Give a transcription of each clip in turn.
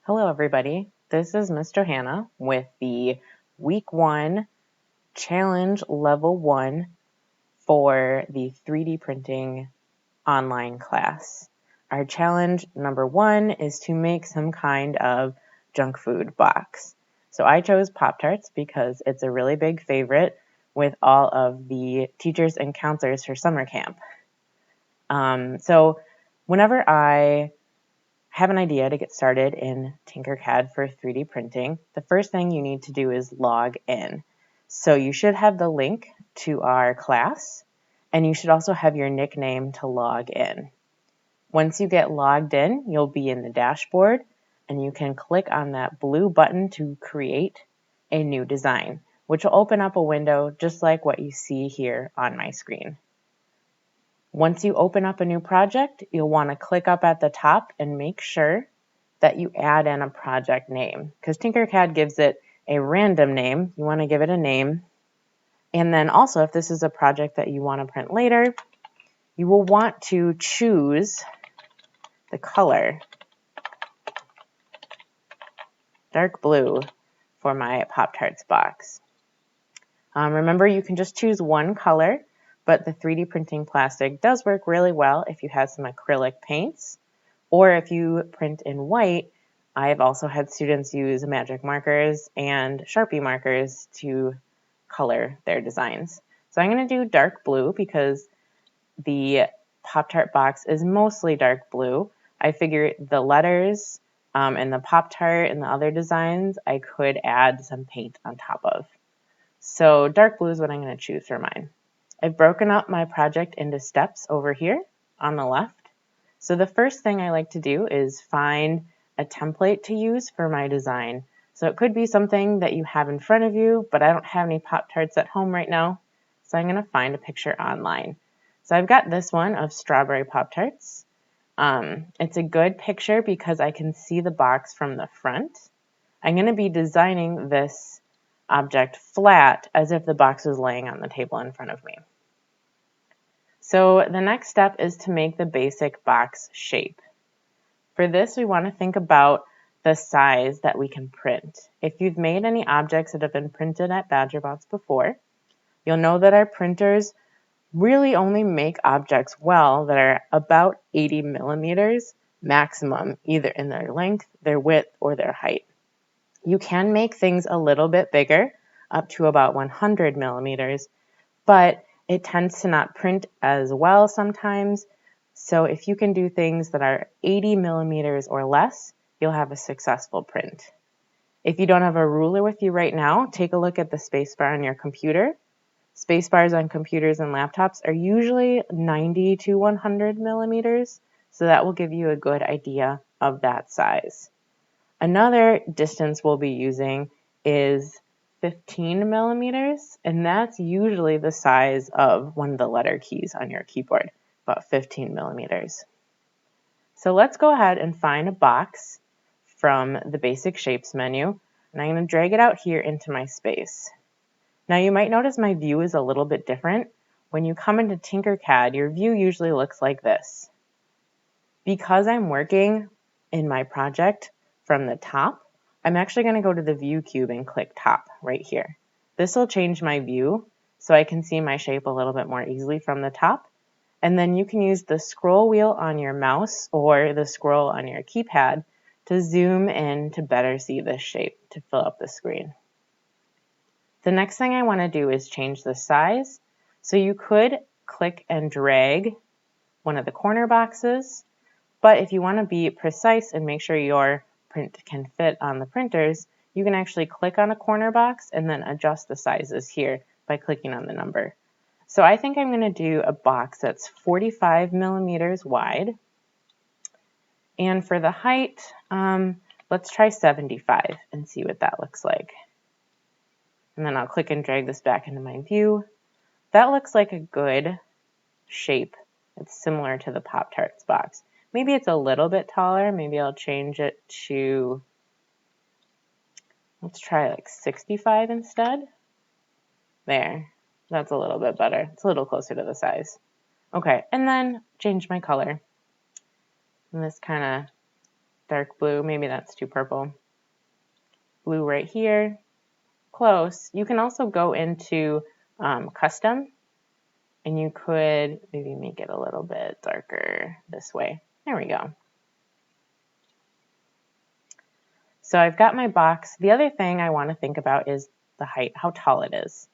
Hello everybody, this is Ms. Johanna with the Week 1 Challenge Level 1 for the 3D printing online class. Our challenge number 1 is to make some kind of junk food box. So I chose Pop-Tarts because it's a really big favorite with all of the teachers and counselors for summer camp. So whenever I have an idea to get started in Tinkercad for 3D printing, the first thing you need to do is log in. So you should have the link to our class, and you should also have your nickname to log in. Once you get logged in, you'll be in the dashboard, and you can click on that blue button to create a new design, which will open up a window just like what you see here on my screen. Once you open up a new project, you'll want to click up at the top and make sure that you add in a project name, because Tinkercad gives it a random name. You want to give it a name. And then also, if this is a project that you want to print later, you will want to choose the color, dark blue, for my Pop-Tarts box. Remember, you can just choose one color, but the 3D printing plastic does work really well if you have some acrylic paints, or if you print in white. I've also had students use magic markers and Sharpie markers to color their designs. So I'm going to do dark blue because the Pop-Tart box is mostly dark blue. I figure the letters and the Pop-Tart and the other designs I could add some paint on top of. So dark blue is what I'm going to choose for mine. I've broken up my project into steps over here on the left. So the first thing I like to do is find a template to use for my design. So it could be something that you have in front of you, but I don't have any Pop-Tarts at home right now. So I'm going to find a picture online. So I've got this one of strawberry Pop-Tarts. It's a good picture because I can see the box from the front. I'm going to be designing this object flat as if the box was laying on the table in front of me. So the next step is to make the basic box shape. For this, we want to think about the size that we can print. If you've made any objects that have been printed at BadgerBOTS before, you'll know that our printers really only make objects well that are about 80 millimeters maximum, either in their length, their width, or their height. You can make things a little bit bigger, up to about 100 millimeters, but it tends to not print as well sometimes. So if you can do things that are 80 millimeters or less, you'll have a successful print. If you don't have a ruler with you right now, take a look at the spacebar on your computer. Spacebars on computers and laptops are usually 90 to 100 millimeters, so that will give you a good idea of that size. Another distance we'll be using is 15 millimeters, and that's usually the size of one of the letter keys on your keyboard, about 15 millimeters. So let's go ahead and find a box from the Basic Shapes menu, and I'm going to drag it out here into my space. Now you might notice my view is a little bit different. When you come into Tinkercad, your view usually looks like this. Because I'm working in my project from the top, I'm actually going to go to the view cube and click top right here. This will change my view so I can see my shape a little bit more easily from the top. And then you can use the scroll wheel on your mouse or the scroll on your keypad to zoom in to better see this shape to fill up the screen. The next thing I want to do is change the size. So you could click and drag one of the corner boxes, but if you want to be precise and make sure your print can fit on the printers, you can actually click on a corner box and then adjust the sizes here by clicking on the number. So I think I'm going to do a box that's 45 millimeters wide. And for the height, let's try 75 and see what that looks like. And then I'll click and drag this back into my view. That looks like a good shape. It's similar to the Pop-Tarts box. Maybe it's a little bit taller. Maybe I'll change it to, let's try like 65 instead. There, that's a little bit better. It's a little closer to the size. Okay, and then change my color. And this kind of dark blue. Maybe that's too purple. Blue right here. Close. You can also go into custom, and you could maybe make it a little bit darker this way. There we go. So I've got my box. The other thing I want to think about is the height, how tall it is.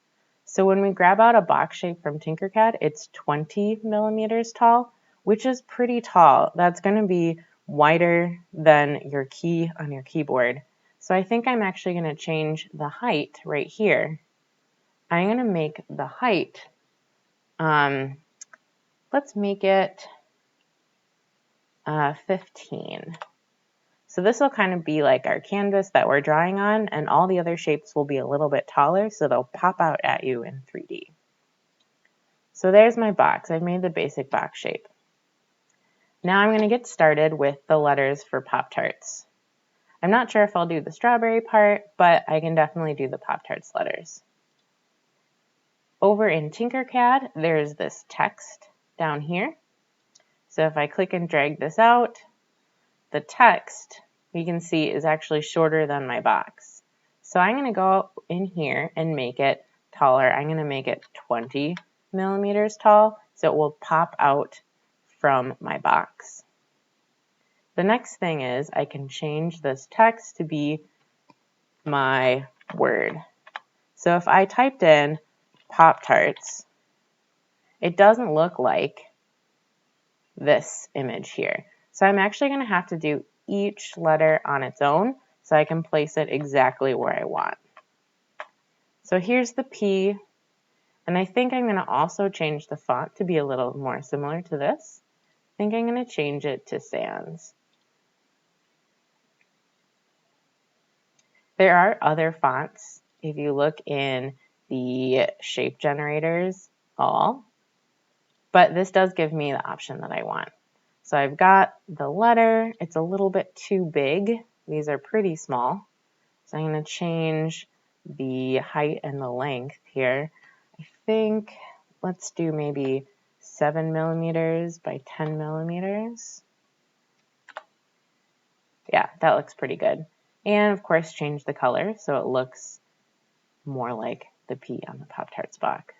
So when we grab out a box shape from Tinkercad, it's 20 millimeters tall, which is pretty tall. That's going to be wider than your key on your keyboard. So I think I'm actually going to change the height right here. I'm going to make the height, let's make it 15. So this will kind of be like our canvas that we're drawing on, and all the other shapes will be a little bit taller, so they'll pop out at you in 3D. So there's my box. I've made the basic box shape. Now I'm going to get started with the letters for Pop-Tarts. I'm not sure if I'll do the strawberry part, but I can definitely do the Pop-Tarts letters. Over in Tinkercad, there's this text down here. So if I click and drag this out, the text, you can see, is actually shorter than my box. So I'm going to go in here and make it taller. I'm going to make it 20 millimeters tall, so it will pop out from my box. The next thing is I can change this text to be my word. So if I typed in Pop-Tarts, it doesn't look like this image here. So I'm actually going to have to do each letter on its own so I can place it exactly where I want. So here's the P, and I think I'm going to also change the font to be a little more similar to this. I think I'm going to change it to Sans. There are other fonts if you look in the shape generators all, but this does give me the option that I want. So I've got the letter. It's a little bit too big. These are pretty small. So I'm going to change the height and the length here. I think let's do maybe 7 millimeters by 10 millimeters. Yeah, that looks pretty good. And of course, change the color so it looks more like the P on the Pop-Tarts box.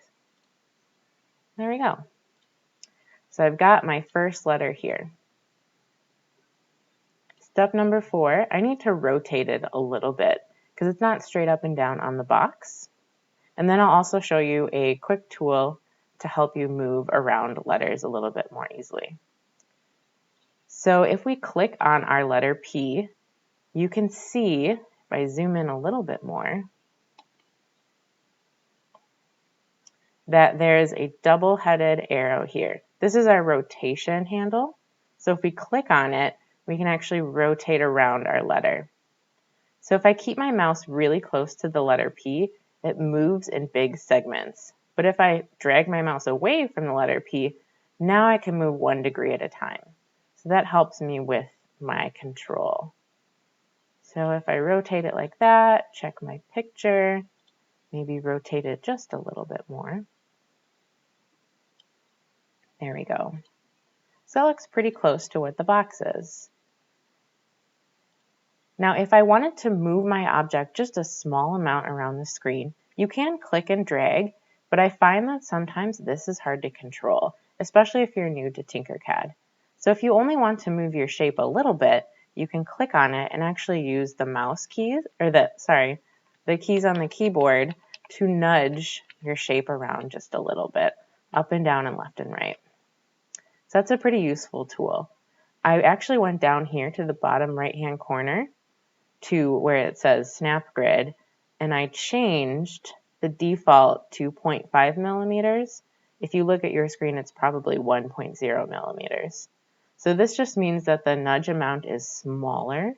There we go. So I've got my first letter here. Step number 4, I need to rotate it a little bit because it's not straight up and down on the box. And then I'll also show you a quick tool to help you move around letters a little bit more easily. So if we click on our letter P, you can see, if I zoom in a little bit more, that there's a double-headed arrow here. This is our rotation handle. So if we click on it, we can actually rotate around our letter. So if I keep my mouse really close to the letter P, it moves in big segments. But if I drag my mouse away from the letter P, now I can move 1 degree at a time. So that helps me with my control. So if I rotate it like that, check my picture, maybe rotate it just a little bit more. There we go. So that looks pretty close to what the box is. Now, if I wanted to move my object just a small amount around the screen, you can click and drag, but I find that sometimes this is hard to control, especially if you're new to Tinkercad. So if you only want to move your shape a little bit, you can click on it and actually use the mouse keys, or the keys on the keyboard to nudge your shape around just a little bit, up and down and left and right. So that's a pretty useful tool. I actually went down here to the bottom right-hand corner to where it says Snap Grid, and I changed the default to 0.5 millimeters. If you look at your screen, it's probably 1.0 millimeters. So this just means that the nudge amount is smaller.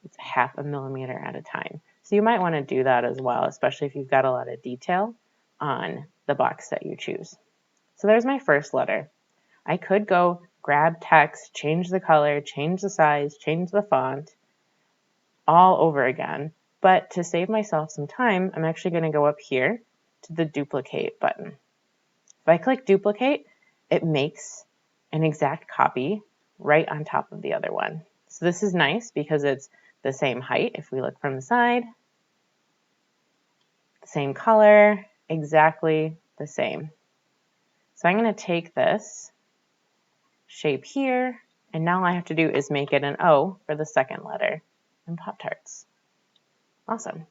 It's 0.5 millimeter at a time. So you might want to do that as well, especially if you've got a lot of detail on the box that you choose. So there's my first letter. I could go grab text, change the color, change the size, change the font, all over again. But to save myself some time, I'm actually going to go up here to the duplicate button. If I click duplicate, it makes an exact copy right on top of the other one. So this is nice because it's the same height if we look from the side, the same color, exactly the same. So I'm going to take this shape here, and now all I have to do is make it an O for the second letter in Pop-Tarts. Awesome.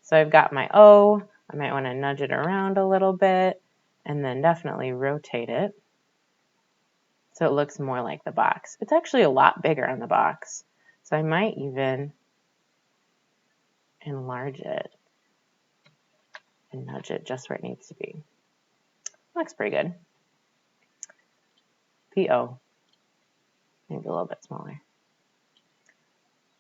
So I've got my O. I might want to nudge it around a little bit and then definitely rotate it so it looks more like the box. It's actually a lot bigger on the box, so I might even enlarge it and nudge it just where it needs to be. Looks pretty good. P-O, maybe a little bit smaller.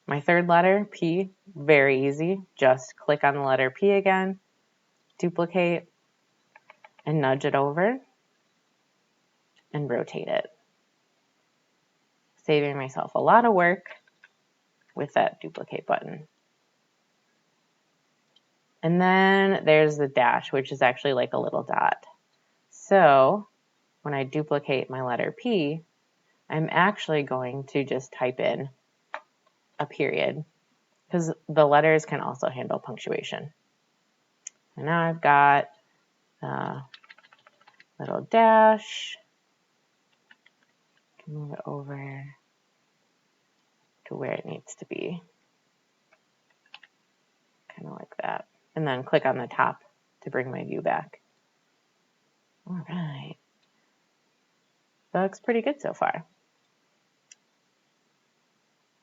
My third letter, P, very easy. Just click on the letter P again, duplicate, and nudge it over, and rotate it. Saving myself a lot of work with that duplicate button. And then there's the dash, which is actually like a little dot. So when I duplicate my letter P, I'm actually going to just type in a period, because the letters can also handle punctuation. And now I've got a little dash. I can move it over to where it needs to be. Kind of like that. And then click on the top to bring my view back. All right. That looks pretty good so far.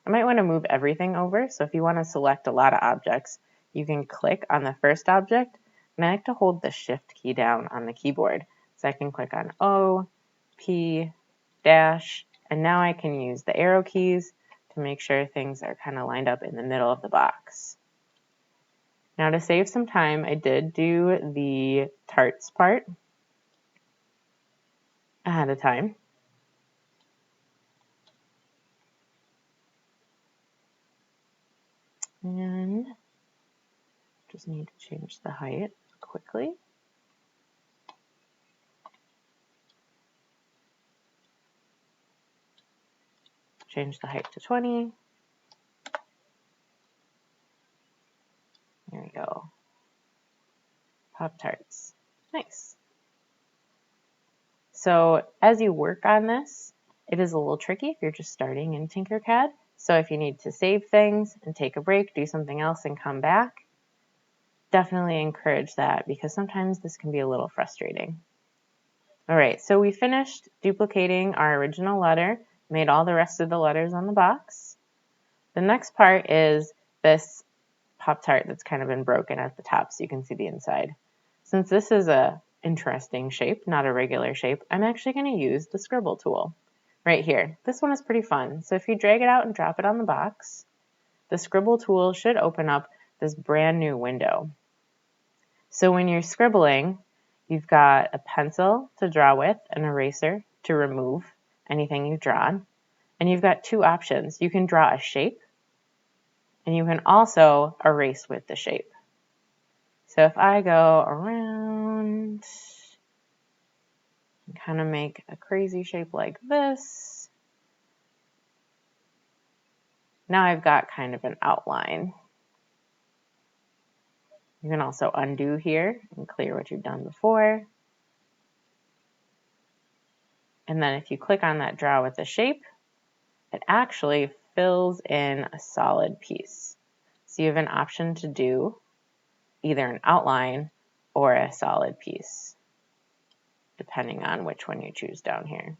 I might want to move everything over. So if you want to select a lot of objects, you can click on the first object. And I like to hold the Shift key down on the keyboard. So I can click on O, P, dash, and now I can use the arrow keys to make sure things are kind of lined up in the middle of the box. Now to save some time, I did do the tarts part ahead of time. And just need to change the height quickly. Change the height to 20. There we go. Pop-Tarts. Nice. So as you work on this, it is a little tricky if you're just starting in Tinkercad. So if you need to save things and take a break, do something else and come back, definitely encourage that because sometimes this can be a little frustrating. All right, so we finished duplicating our original letter, made all the rest of the letters on the box. The next part is this Pop-Tart that's kind of been broken at the top so you can see the inside. Since this is a interesting shape, not a regular shape, I'm actually going to use the scribble tool right here. This one is pretty fun. So if you drag it out and drop it on the box, the scribble tool should open up this brand new window. So when you're scribbling, you've got a pencil to draw with, an eraser to remove anything you've drawn, and you've got two options. You can draw a shape, and you can also erase with the shape. So if I go around and kind of make a crazy shape like this, now I've got kind of an outline. You can also undo here and clear what you've done before. And then if you click on that draw with the shape, it actually fills in a solid piece. So you have an option to do either an outline or a solid piece, depending on which one you choose down here.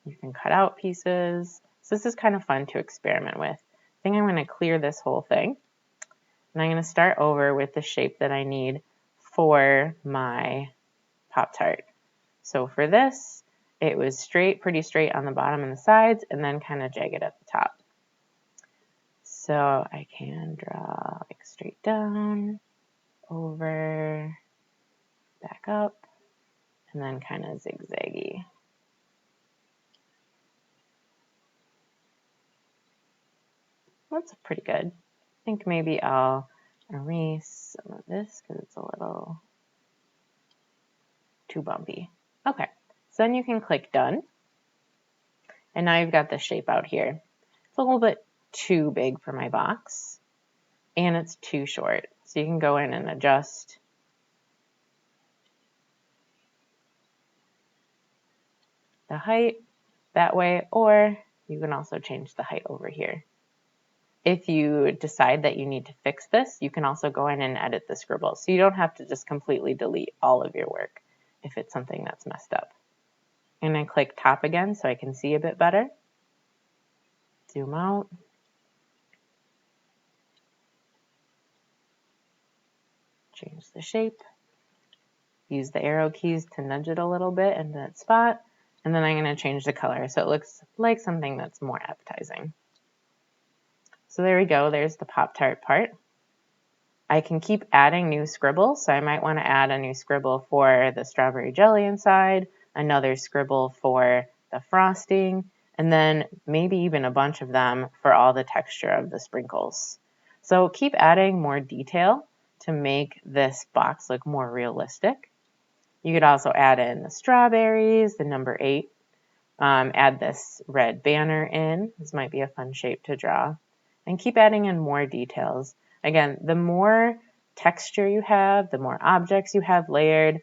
You can cut out pieces. So this is kind of fun to experiment with. I think I'm going to clear this whole thing. And I'm going to start over with the shape that I need for my Pop-Tart. So for this, it was straight, pretty straight on the bottom and the sides, and then kind of jagged at the top. So I can draw like straight down, over, back up, and then kind of zigzaggy. That's pretty good. I think maybe I'll erase some of this because it's a little too bumpy. Okay, so then you can click done. And now you've got the shape out here. It's a little bit too big for my box, and it's too short. So you can go in and adjust the height that way, or you can also change the height over here. If you decide that you need to fix this, you can also go in and edit the scribble. So you don't have to just completely delete all of your work if it's something that's messed up. And then click top again so I can see a bit better. Zoom out. Change the shape. Use the arrow keys to nudge it a little bit into that spot. And then I'm going to change the color so it looks like something that's more appetizing. So there we go. There's the Pop-Tart part. I can keep adding new scribbles. So I might want to add a new scribble for the strawberry jelly inside, another scribble for the frosting, and then maybe even a bunch of them for all the texture of the sprinkles. So keep adding more detail to make this box look more realistic. You could also add in the strawberries, the number 8, add this red banner in. This might be a fun shape to draw. And keep adding in more details. Again, the more texture you have, the more objects you have layered,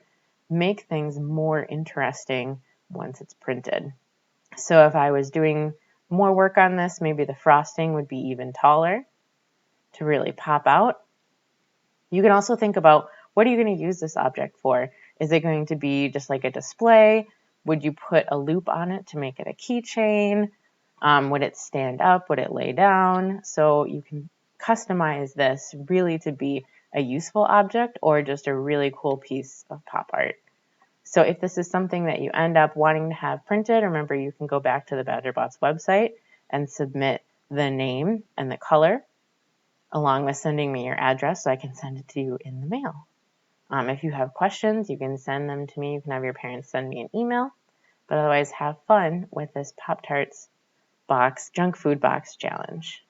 make things more interesting once it's printed. So if I was doing more work on this, maybe the frosting would be even taller to really pop out. You can also think about, what are you going to use this object for? Is it going to be just like a display? Would you put a loop on it to make it a keychain? Would it stand up? Would it lay down? So you can customize this really to be a useful object or just a really cool piece of pop art. So if this is something that you end up wanting to have printed, remember you can go back to the BadgerBOTS website and submit the name and the color along with sending me your address so I can send it to you in the mail. If you have questions, you can send them to me. You can have your parents send me an email. But otherwise, have fun with this Pop-Tarts box, junk food box challenge.